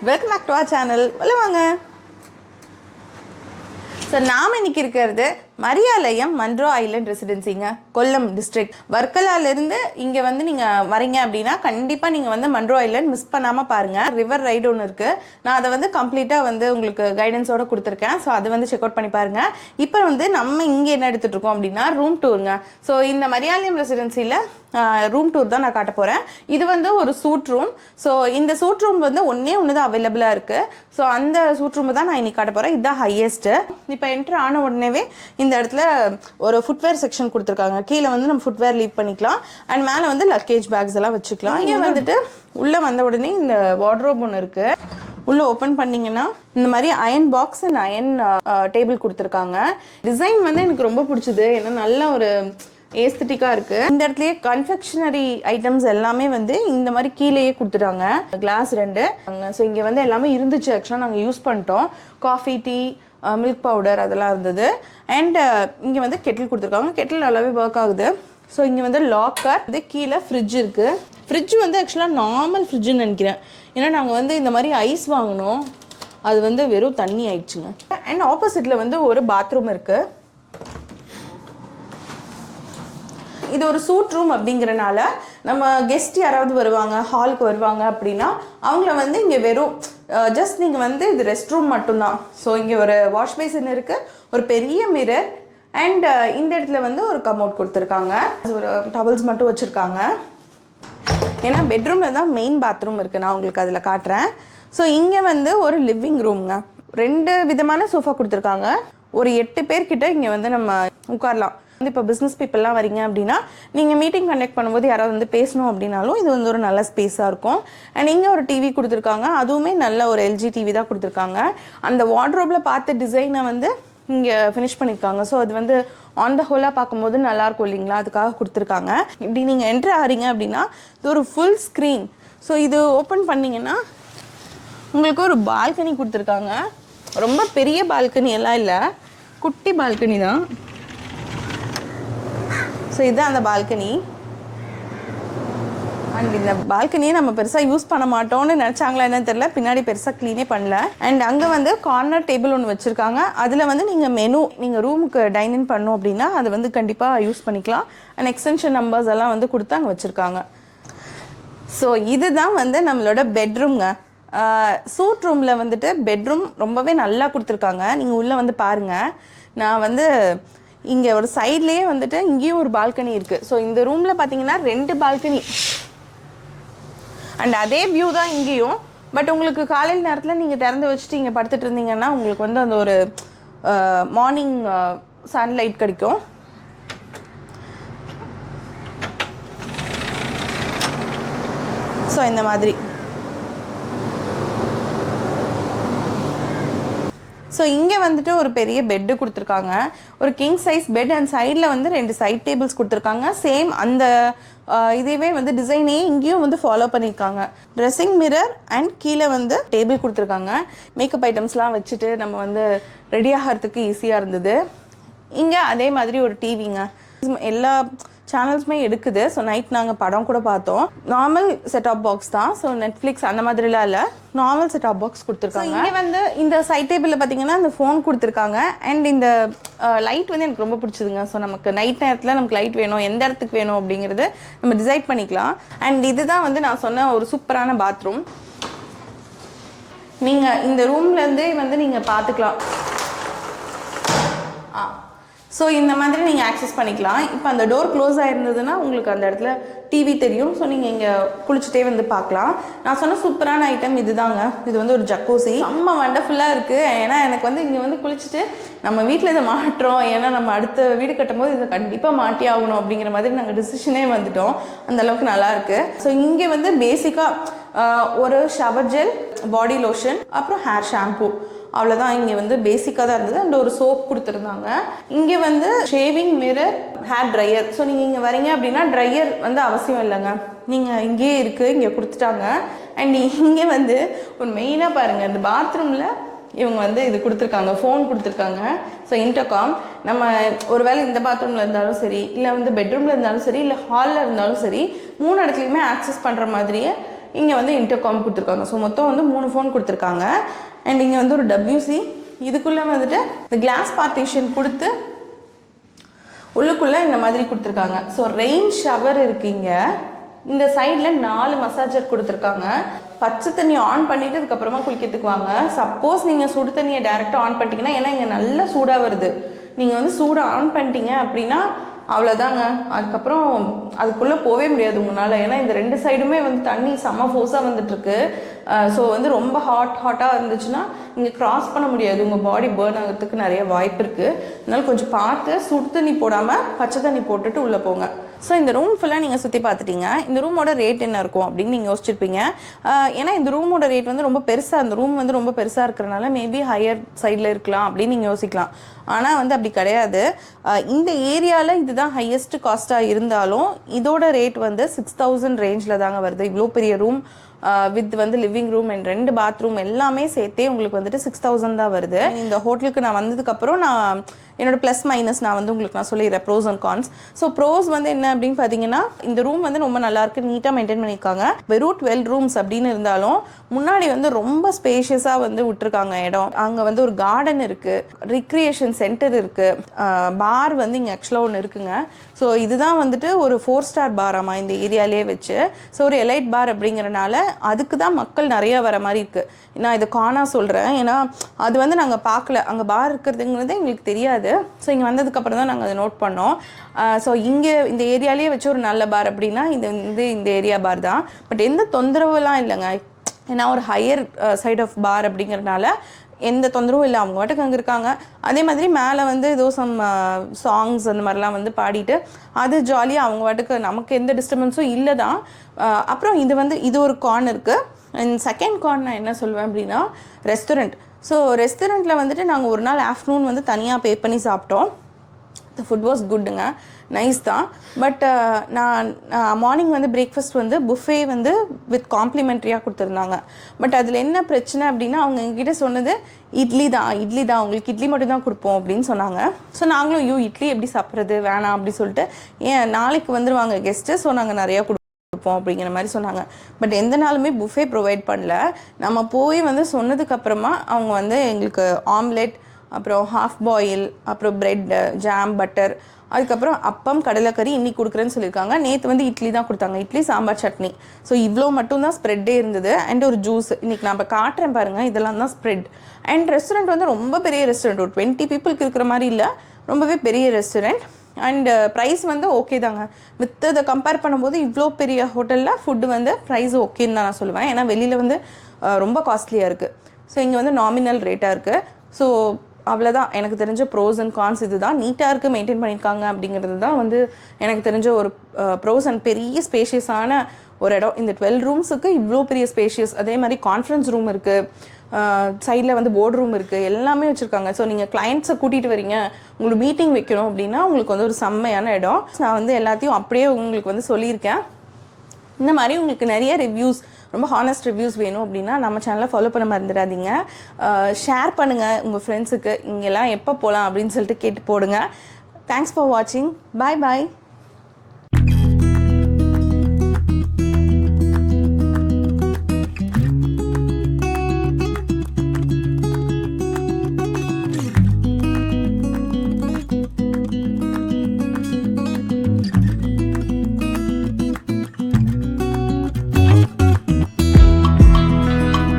Welcome back to our channel. வாங்க. So நாம் இன்றைக்கி இருக்கிறது மரியாலயம் மன்ரோ ஐலண்ட் ரெசிடென்சிங்க, கொல்லம் டிஸ்ட்ரிக்ட். வர்க்கலாலேருந்து இங்கே வந்து நீங்கள் வரீங்க அப்படின்னா கண்டிப்பாக நீங்கள் வந்து மன்ரோ ஐலண்ட் மிஸ் பண்ணாமல் பாருங்கள். ரிவர் ரைடு ஒன்று இருக்குது, நான் அதை வந்து கம்ப்ளீட்டாக வந்து உங்களுக்கு கைடன்ஸோடு கொடுத்துருக்கேன். ஸோ அது வந்து செக் அவுட் பண்ணி பாருங்கள். இப்போ வந்து நம்ம இங்கே என்ன எடுத்துகிட்டு இருக்கோம் அப்படின்னா ரூம் டூருங்க. ஸோ இந்த மரியாலயம் ரெசிடென்சியில் ரூம் டூர் தான் நான் காட்ட போகிறேன். இது வந்து ஒரு சூட் ரூம். ஸோ இந்த சூட் ரூம் வந்து ஒன்று தான் அவைலபிளாக இருக்குது. ஸோ அந்த சூட் ரூம் தான் நான் இன்னைக்கு காட்ட போகிறேன். இதுதான் ஹையஸ்ட்டு. இப்போ என்ட்ரு ஆன உடனேவே இந்த இடத்துல ஒரு ஃபுட்வேர் செக்ஷன் கொடுத்துருக்காங்க. கீழே வந்து நம்ம ஃபுட்வேர் லீவ் பண்ணிக்கலாம் அண்ட் மேலே வந்து லக்கேஜ் பேக்ஸ் எல்லாம் வச்சுக்கலாம். இங்கே வந்துட்டு உள்ளே வந்த உடனே இந்த வார்ட்ரோப் ஒன்று இருக்குது. உள்ளே ஓப்பன் பண்ணிங்கன்னா இந்த மாதிரி iron box and iron table கொடுத்துருக்காங்க. டிசைன் வந்து எனக்கு ரொம்ப பிடிச்சது. ஏன்னா நல்ல ஒரு ஏஸ்தட்டிக்காக இருக்குது. இந்த இடத்துலையே கன்ஃபெக்ஷனரி ஐட்டம்ஸ் எல்லாமே வந்து இந்த மாதிரி கீழேயே கொடுத்துட்டாங்க. கிளாஸ் 2. ஸோ இங்கே வந்து எல்லாமே இருந்துச்சு. ஆக்சுவலாக நாங்கள் யூஸ் பண்ணிட்டோம். காஃபி, டீ, மில்க் பவுடர் அதெல்லாம் இருந்தது. அண்ட் இங்கே வந்து கெட்டில் கொடுத்துருக்காங்க. கெட்டில் நல்லாவே ஒர்க் ஆகுது. ஸோ இங்கே வந்து லாக்கர், இது கீழே ஃப்ரிட்ஜ் இருக்குது. ஃப்ரிட்ஜ் வந்து ஆக்சுவலாக நார்மல் ஃப்ரிட்ஜுன்னு நினைக்கிறேன். ஏன்னா நாங்கள் வந்து இந்த மாதிரி ஐஸ் வாங்கினோம், அது வந்து வெறும் தண்ணி ஆயிடுச்சுங்க. அண்ட் ஆப்போசிட்டில் வந்து ஒரு பாத்ரூம் இருக்குது. இது ஒரு சூட் ரூம் அப்படிங்கிறனால நம்ம கெஸ்ட் யாராவது வருவாங்க, ஹாலுக்கு வருவாங்க அப்படின்னா அவங்கள வந்து இங்கே வெறும் ஜஸ்ட் நீங்கள் வந்து இது ரெஸ்ட் ரூம் மட்டும்தான். ஸோ இங்கே ஒரு வாஷ் பேசின் இருக்குது, ஒரு பெரிய மிரர் அண்ட் இந்த இடத்துல வந்து ஒரு கமோட் கொடுத்துருக்காங்க. ஒரு டவல்ஸ் மட்டும் வச்சுருக்காங்க. ஏன்னா பெட்ரூமில் தான் மெயின் பாத்ரூம் இருக்குது. நான் உங்களுக்கு அதில் காட்டுறேன். ஸோ இங்கே வந்து ஒரு லிவிங் ரூம்ங்க. 2 விதமான சோஃபா கொடுத்துருக்காங்க. ஒரு 8 பேர்கிட்ட இங்கே வந்து நம்ம உட்காரலாம். வந்து இப்போ பிஸ்னஸ் பீப்புளெலாம் வரீங்க அப்படின்னா நீங்கள் மீட்டிங் கண்டக்ட் பண்ணும்போது யாராவது வந்து பேசணும் அப்படின்னாலும் இது வந்து ஒரு நல்ல ஸ்பேஸாக இருக்கும். அண்ட் இங்கே ஒரு டிவி கொடுத்துருக்காங்க. அதுவுமே நல்ல ஒரு எல்ஜி டிவி தான் கொடுத்துருக்காங்க. அந்த வார்ட்ரோப்பில் பார்த்த டிசைனை வந்து இங்கே ஃபினிஷ் பண்ணியிருக்காங்க. ஸோ அது வந்து ஆன் த ஹோலாக பார்க்கும்போது நல்லாயிருக்கும் இல்லைங்களா, அதுக்காக கொடுத்துருக்காங்க. இப்படி நீங்கள் என்ட்ரு ஆகிறீங்க அப்படின்னா இது ஒரு ஃபுல் ஸ்க்ரீன். ஸோ இது ஓப்பன் பண்ணிங்கன்னா உங்களுக்கு ஒரு பால்கனி கொடுத்துருக்காங்க. ரொம்ப பெரிய பால்கனி எல்லாம் இல்லை, குட்டி பால்கனி தான். ஸோ இதுதான் அந்த பால்கனி. அண்ட் இந்த பால்கனியை நம்ம பெருசாக யூஸ் பண்ண மாட்டோம்னு நினச்சாங்களா என்னன்னு தெரியல, பின்னாடி பெருசாக க்ளீனே பண்ணல. அண்ட் அங்கே வந்து கார்னர் டேபிள் ஒன்று வச்சுருக்காங்க. அதில் வந்து நீங்கள் மெனு, நீங்கள் ரூமுக்கு டைனிங் பண்ணோம் அப்படின்னா அது வந்து கண்டிப்பாக யூஸ் பண்ணிக்கலாம். அண்ட் எக்ஸ்டென்ஷன் நம்பர்ஸ் எல்லாம் வந்து கொடுத்து அங்கே வச்சுருக்காங்க. ஸோ இதுதான் வந்து நம்மளோட பெட்ரூம்ங்க. சூட் ரூமில் வந்துட்டு பெட்ரூம் ரொம்பவே நல்லா கொடுத்துருக்காங்க. நீங்கள் உள்ளே வந்து பாருங்கள். நான் வந்து இங்கே ஒரு சைட்லேயே வந்துட்டு இங்கேயும் ஒரு பால்கனி இருக்குது. ஸோ இந்த ரூமில் பார்த்தீங்கன்னா 2 பால்கனி அண்ட் அதே வியூ தான் இங்கேயும். பட் உங்களுக்கு காலையில் நேரத்தில் நீங்கள் திறந்து வச்சுட்டு இங்கே படுத்துட்டு இருந்தீங்கன்னா உங்களுக்கு வந்து அந்த ஒரு மார்னிங் சன்லைட் கிடைக்கும். ஸோ இந்த மாதிரி. ஸோ இங்கே வந்துட்டு ஒரு பெரிய பெட்டு கொடுத்துருக்காங்க. ஒரு கிங் சைஸ் பெட் அண்ட் சைடில் வந்து 2 சைட் டேபிள்ஸ் கொடுத்துருக்காங்க. சேம் அந்த இதுவே வந்து டிசைனே இங்கேயும் வந்து ஃபாலோ பண்ணியிருக்காங்க. ட்ரெஸ்ஸிங் மிரர் அண்ட் கீழே வந்து டேபிள் கொடுத்துருக்காங்க. மேக்கப் ஐட்டம்ஸ்லாம் வச்சுட்டு நம்ம வந்து ரெடி ஆகிறதுக்கு ஈஸியாக இருந்தது. இங்கே அதே மாதிரி ஒரு டிவிங்க. எல்லா சேனல்ஸுமே எடுக்குது. ஸோ நைட் நாங்கள் படம் கூட பார்த்தோம். நார்மல் செட்ஆப் பாக்ஸ் தான். ஸோ நெட்ஃப்ளிக்ஸ் அந்த மாதிரிலாம் இல்லை, நார்மல் செட்ஆப் பாக்ஸ் கொடுத்துருக்காங்க. இங்கே வந்து இந்த சைட் டேபிளில் பார்த்தீங்கன்னா இந்த ஃபோன் கொடுத்துருக்காங்க. அண்ட் இந்த லைட் வந்து எனக்கு ரொம்ப பிடிச்சதுங்க. ஸோ நமக்கு நைட் நேரத்தில் நமக்கு லைட் வேணும், எந்த இடத்துக்கு வேணும் அப்படிங்கிறது நம்ம டிசைட் பண்ணிக்கலாம். அண்ட் இதுதான் வந்து நான் சொன்ன ஒரு சூப்பரான பாத்ரூம். நீங்கள் இந்த ரூம்லேருந்தே வந்து நீங்கள் பார்த்துக்கலாம். ஸோ இந்த மாதிரி நீங்கள் ஆக்சஸ் பண்ணிக்கலாம். இப்போ அந்த டோர் க்ளோஸ் ஆகிருந்ததுன்னா உங்களுக்கு அந்த இடத்துல டிவி தெரியும். ஸோ நீங்கள் இங்கே குளிச்சுட்டே வந்து பார்க்கலாம். நான் சொன்ன சூப்பரான ஐட்டம் இது தாங்க. இது வந்து ஒரு ஜக்கூசி. செம்ம வண்டர்ஃபுல்லாக இருக்குது. ஏன்னா எனக்கு வந்து இங்கே வந்து குளிச்சுட்டு நம்ம வீட்டில் இதை மாட்டுறோம், ஏன்னா நம்ம அடுத்த வீடு கட்டும்போது இதை கண்டிப்பாக மாட்டி ஆகணும் அப்படிங்கிற மாதிரி நாங்கள் டிசிஷனே வந்துட்டோம். அந்தளவுக்கு நல்லாயிருக்கு. ஸோ இங்கே வந்து பேசிக்காக ஒரு ஷவர் ஜெல், பாடி லோஷன், அப்புறம் ஹேர் ஷாம்பூ, அவ்வளோதான். இங்கே வந்து பேசிக்காக தான் இருந்தது. அண்ட் ஒரு சோப் கொடுத்துருந்தாங்க. இங்கே வந்து shaving mirror, hair dryer. So நீங்கள் இங்கே வரீங்க அப்படின்னா ட்ரையர் வந்து அவசியம் இல்லைங்க, நீங்கள் இங்கேயே இருக்குது, இங்கே கொடுத்துட்டாங்க. அண்ட் இங்கே வந்து ஒரு மெயினாக பாருங்கள், இந்த பாத்ரூமில் இவங்க வந்து இது கொடுத்துருக்காங்க, ஃபோன் கொடுத்துருக்காங்க. ஸோ இன்டர்காம் நம்ம ஒரு வேளை இந்த பாத்ரூமில் இருந்தாலும் சரி, இல்லை வந்து பெட்ரூமில் இருந்தாலும் சரி, இல்லை ஹாலில் இருந்தாலும் சரி, 3 இடத்துலையுமே ஆக்சஸ் பண்ணுற மாதிரியே இங்கே வந்து இன்டர்காம் கொடுத்துருக்காங்க. ஸோ மொத்தம் வந்து 3 ஃபோன் கொடுத்துருக்காங்க. அண்ட் இங்கே வந்து ஒரு WC, இதுக்குள்ளே வந்துட்டு இந்த கிளாஸ் பார்ட்டிஷன் கொடுத்து உள்ளுக்குள்ளே இந்த மாதிரி கொடுத்துருக்காங்க. ஸோ ரெயின் ஷவர் இருக்குங்க. இந்த சைடில் 4 மசாஜர் கொடுத்துருக்காங்க. பச்சை தண்ணி ஆன் பண்ணிவிட்டு அதுக்கப்புறமா குளிக்கிறதுக்கு வாங்க. சப்போஸ் நீங்கள் சுடு தண்ணியை டேரெக்டாக ஆன் பண்ணிட்டீங்கன்னா, ஏன்னா இங்கே நல்லா சூடாக வருது, நீங்கள் வந்து சூடாக ஆன் பண்ணிட்டீங்க அப்படின்னா அவ்வளோதாங்க. அதுக்கப்புறம் அதுக்குள்ளே போகவே முடியாது உங்களால். ஏன்னா இந்த 2 சைடுமே வந்து தண்ணி செம்ம ஃபோர்ஸாக வந்துட்டுருக்கு. ஸோ வந்து ரொம்ப ஹாட்டாக இருந்துச்சுன்னா நீங்கள் க்ராஸ் பண்ண முடியாது, உங்கள் பாடி பேர்ன் ஆகிறதுக்கு நிறைய வாய்ப்பு இருக்குது. அதனால் கொஞ்சம் பார்த்து சுடு தண்ணி போடாமல் பச்சை தண்ணி போட்டுட்டு உள்ளே போங்க. ஸோ இந்த ரூம் ஃபுல்லாக நீங்கள் சுற்றி பார்த்துட்டீங்க. இந்த ரூமோட ரேட் என்ன இருக்கும் அப்படின்னு நீங்கள் யோசிச்சிருப்பீங்க. ஏன்னா இந்த ரூமோட ரேட் வந்து ரொம்ப பெருசாக, அந்த ரூம் வந்து ரொம்ப பெருசாக இருக்கிறனால மேபி ஹையர் சைடில் இருக்கலாம் அப்படின்னு நீங்கள் யோசிக்கலாம். ஆனால் வந்து அப்படி கிடையாது. இந்த ஏரியாவில் இதுதான் ஹையஸ்ட் காஸ்ட்டாக இருந்தாலும் இதோட ரேட் வந்து 6000 ரேஞ்சில் தாங்க வருது. இவ்வளோ பெரிய ரூம் வித் வந்து லிவிங் ரூம் அண்ட் 2 பாத்ரூம் எல்லாமே சேர்த்தே உங்களுக்கு வந்துட்டு 6000 தான் வருது. இந்த ஹோட்டலுக்கு நான் வந்ததுக்கப்புறம் நான் என்னோட ப்ளஸ் மைனஸ் நான் வந்து உங்களுக்கு நான் சொல்லிடுறேன், pros and cons. So pros வந்து என்ன அப்படின்னு பார்த்தீங்கன்னா, இந்த ரூம் வந்து ரொம்ப நல்லாயிருக்கு, நீட்டாக மெயின்டைன் பண்ணியிருக்காங்க. வெறும் 12 ரூம்ஸ் அப்படின்னு இருந்தாலும் முன்னாடி வந்து ரொம்ப ஸ்பேஷியஸாக வந்து விட்டுருக்காங்க இடம். அங்கே வந்து ஒரு கார்டன் இருக்குது, ரிக்ரியேஷன் சென்டர் இருக்குது, பார் வந்து இங்கே ஆக்சுவலாக ஒன்று இருக்குங்க. ஸோ இதுதான் வந்துட்டு ஒரு 4 ஸ்டார் பாராமா இந்த ஏரியாலே வச்சு. ஸோ ஒரு எலைட் பார் அப்படிங்கிறனால அதுக்கு தான் மக்கள் நிறையா வர மாதிரி இருக்குது. நான் இதை காணா சொல்கிறேன், ஏன்னா அது வந்து நாங்கள் பார்க்கல, அங்கே பார் இருக்கிறதுங்கிறது எங்களுக்கு தெரியாது. ஸோ இங்கே வந்ததுக்கப்புறம் தான் நாங்கள் அதை நோட் பண்ணோம். ஸோ இங்கே இந்த ஏரியாலேயே வச்சு ஒரு நல்ல பார் அப்படின்னா இந்த ஏரியா பார் தான். பட் எந்த தொந்தரவுலாம் இல்லைங்க. ஏன்னா ஒரு ஹையர் சைட் ஆஃப் பார் அப்படிங்கிறனால எந்த தொந்தரவும் இல்லை, அவங்க வாட்டுக்கு அங்கே இருக்காங்க. அதே மாதிரி மேலே வந்து ஏதோ சம் சாங்ஸ் அந்த மாதிரிலாம் வந்து பாடிட்டு அது ஜாலியாக அவங்க வாட்டுக்கு, நமக்கு எந்த டிஸ்டர்பன்ஸும் இல்லை தான். அப்புறம் இது ஒரு கார்ன் இருக்குது. அண்ட் செகண்ட் கார்ன் நான் என்ன சொல்வேன் அப்படின்னா ரெஸ்டாரண்ட். ஸோ ரெஸ்டாரண்ட்டில் வந்துட்டு நாங்கள் ஒரு நாள் ஆஃப்டர்நூன் வந்து தனியாக பே பண்ணி சாப்பிட்டோம். த ஃபுட் வாஸ் குட்டுங்க, நைஸ் தான். பட் நான் மார்னிங் வந்து பிரேக்ஃபாஸ்ட் வந்து புஃபே வந்து வித் காம்ப்ளிமெண்ட்ரியாக கொடுத்துருந்தாங்க. பட் அதில் என்ன பிரச்சனை அப்படின்னா, அவங்க எங்ககிட்ட சொன்னது இட்லி தான், உங்களுக்கு இட்லி மட்டும் தான் கொடுப்போம் அப்படின்னு சொன்னாங்க. ஸோ நாங்களும் இட்லி எப்படி சாப்பிட்றது, வேணாம் அப்படி சொல்லிட்டு, ஏன் நாளைக்கு வந்துடுவாங்க கெஸ்ட்டு, ஸோ நாங்கள் நிறையா கொடுப்போம் அப்படிங்கிற மாதிரி சொன்னாங்க. பட் எந்த நாளுமே புஃபே ப்ரொவைட் பண்ணல. நம்ம போய் வந்து சொன்னதுக்கப்புறமா அவங்க வந்து எங்களுக்கு ஆம்லெட், அப்புறம் ஹாஃப் பாயில், அப்புறம் ப்ரெட், ஜாம், பட்டர், அதுக்கப்புறம் அப்பம், கடலைக்கறி இன்னைக்கு கொடுக்குறேன்னு சொல்லியிருக்காங்க. நேற்று வந்து இட்லி தான் கொடுத்தாங்க, இட்லி சாம்பார் சட்னி. ஸோ இவ்வளோ மட்டும்தான் ஸ்ப்ரெட்டே இருந்தது. அண்ட் ஒரு ஜூஸ். இன்றைக்கி நான் இப்போ காட்டுறேன் பாருங்கள், இதெல்லாம் தான் ஸ்ப்ரெட். அண்ட் ரெஸ்டாரண்ட் வந்து ரொம்ப பெரிய ரெஸ்டாரண்ட், ஒரு 20 பீப்புளுக்கு இருக்கிற மாதிரி இல்லை, ரொம்பவே பெரிய ரெஸ்டாரண்ட். அண்ட் ப்ரைஸ் வந்து ஓகே தாங்க. வித் இதை கம்பேர் பண்ணும்போது இவ்வளோ பெரிய ஹோட்டலில் ஃபுட்டு வந்து ப்ரைஸ் ஓகேன்னு தான் நான் சொல்லுவேன். ஏன்னா வெளியில் வந்து ரொம்ப காஸ்ட்லியாக இருக்குது. ஸோ இங்கே வந்து நாமினல் ரேட்டாக இருக்குது. ஸோ அவ்வளோதான் எனக்கு தெரிஞ்ச ப்ரோஸ் அண்ட் கான்ஸ். இது தான் நீட்டாக இருக்குது, மெயின்டைன் பண்ணியிருக்காங்க அப்படிங்கிறது தான் வந்து எனக்கு தெரிஞ்ச ஒரு ப்ரோஸ். அண்ட் பெரிய ஸ்பேஷியஸான ஒரு இடம். இந்த 12 ரூம்ஸுக்கு இவ்வளோ பெரிய ஸ்பேஷியஸ். அதே மாதிரி கான்ஃபரன்ஸ் ரூம் இருக்குது, சைடில் வந்து போர்டு ரூம் இருக்குது, எல்லாமே வச்சுருக்காங்க. ஸோ நீங்கள் கிளைண்ட்ஸை கூட்டிகிட்டு வரீங்க, உங்களுக்கு மீட்டிங் வைக்கணும் அப்படின்னா உங்களுக்கு வந்து ஒரு செம்மையான இடம். நான் வந்து எல்லாத்தையும் அப்படியே உங்களுக்கு வந்து சொல்லியிருக்கேன். இந்த மாதிரி உங்களுக்கு நிறைய ரிவ்யூஸ், ரொம்ப ஹானஸ்ட் ரிவ்யூஸ் வேணும் அப்படின்னா நம்ம சேனலை ஃபாலோ பண்ண மறந்துடாதீங்க. ஷேர் பண்ணுங்கள் உங்கள் ஃப்ரெண்ட்ஸுக்கு, இங்கெல்லாம் எப்போ போகலாம் அப்படின்னு சொல்லிட்டு கேட்டு போடுங்க. தேங்க்ஸ் ஃபார் வாட்சிங். பாய் பாய்.